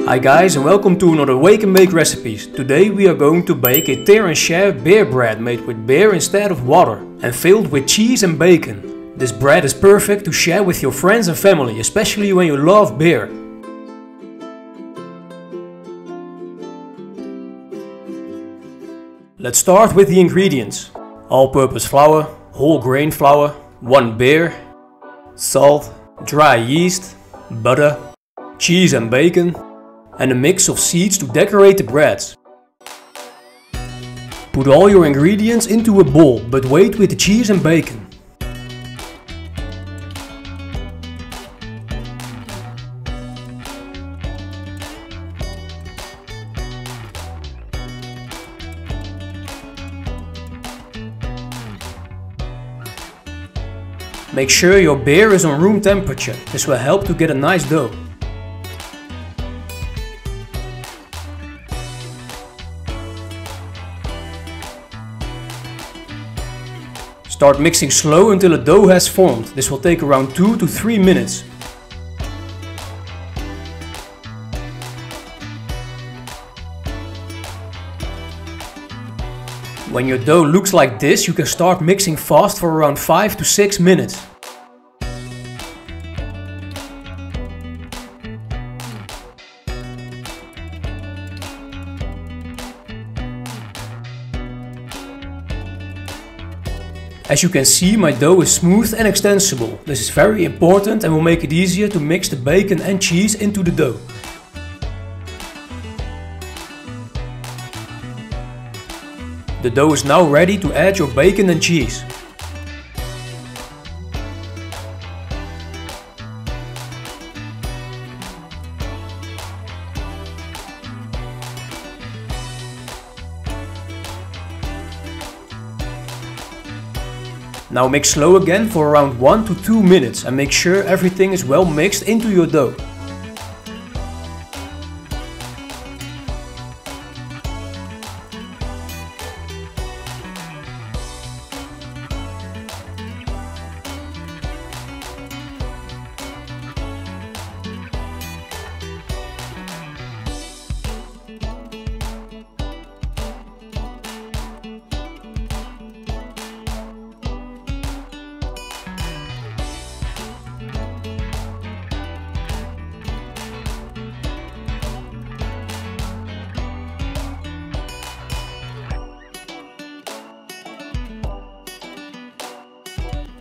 Hi guys, and welcome to another Wake and Bake recipes. Today we are going to bake a tear and share beer bread made with beer instead of water and filled with cheese and bacon. This bread is perfect to share with your friends and family, especially when you love beer. Let's start with the ingredients. All-purpose flour, whole grain flour, 1 beer, salt, dry yeast, butter, cheese and bacon, and a mix of seeds to decorate the breads. Put all your ingredients into a bowl, but wait with the cheese and bacon. Make sure your beer is on room temperature. This will help to get a nice dough. Start mixing slow until the dough has formed. This will take around 2 to 3 minutes. When your dough looks like this, you can start mixing fast for around 5 to 6 minutes. As you can see, my dough is smooth and extensible. This is very important and will make it easier to mix the bacon and cheese into the dough. The dough is now ready to add your bacon and cheese. Now mix slow again for around 1 to 2 minutes and make sure everything is well mixed into your dough.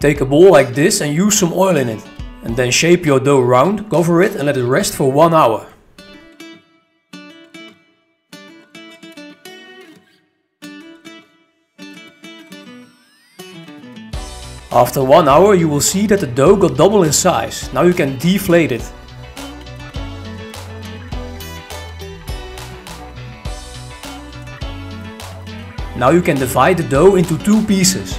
Take a bowl like this and use some oil in it. And then shape your dough round, cover it and let it rest for 1 hour. After 1 hour you will see that the dough got double in size. Now you can deflate it. Now you can divide the dough into 2 pieces.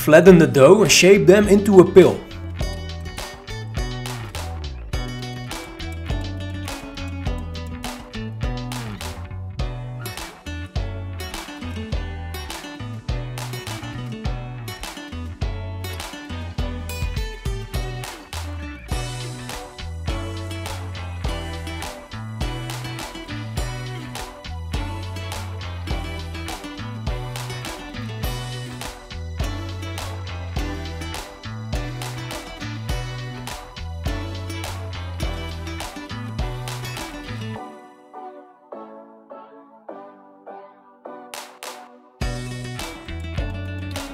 Flatten the dough and shape them into a pill.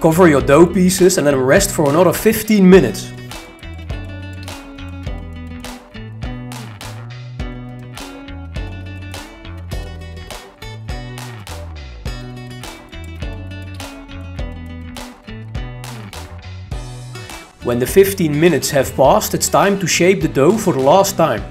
Cover your dough pieces and let them rest for another 15 minutes. When the 15 minutes have passed, it's time to shape the dough for the last time.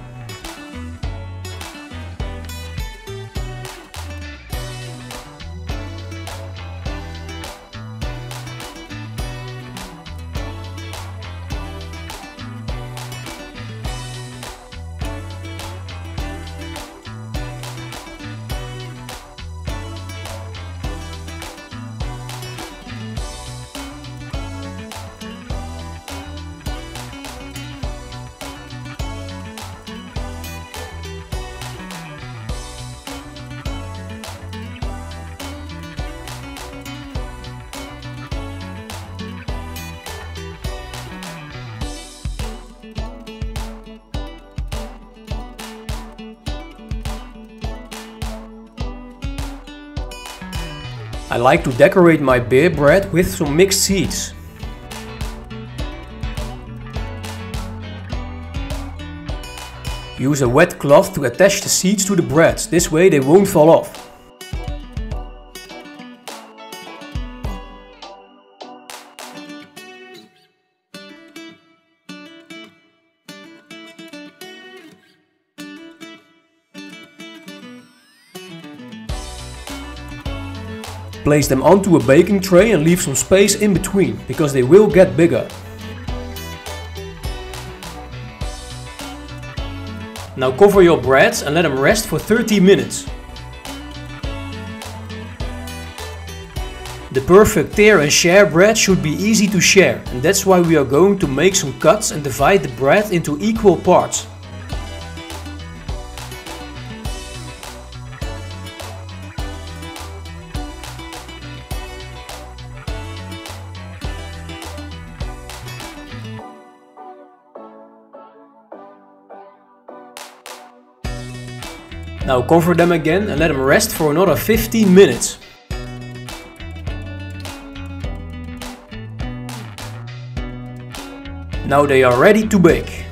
I like to decorate my beer bread with some mixed seeds. Use a wet cloth to attach the seeds to the bread, this way they won't fall off. Place them onto a baking tray and leave some space in between, because they will get bigger. Now cover your breads and let them rest for 30 minutes. The perfect tear and share bread should be easy to share, and that's why we are going to make some cuts and divide the bread into equal parts. Now cover them again and let them rest for another 15 minutes. Now they are ready to bake.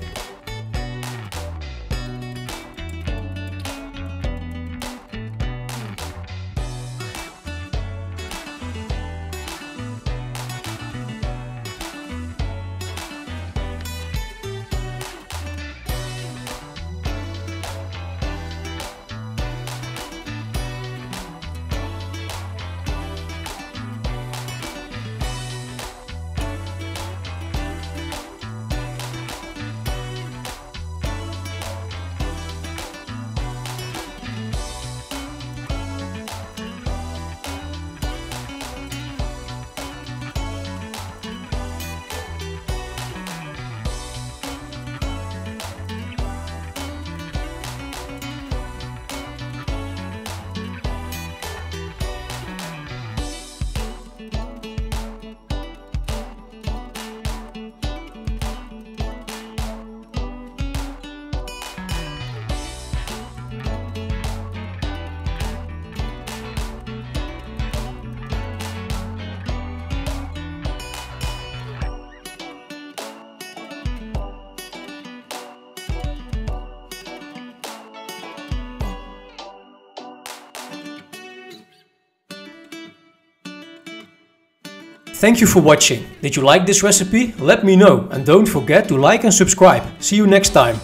Thank you for watching. Did you like this recipe? Let me know and don't forget to like and subscribe. See you next time.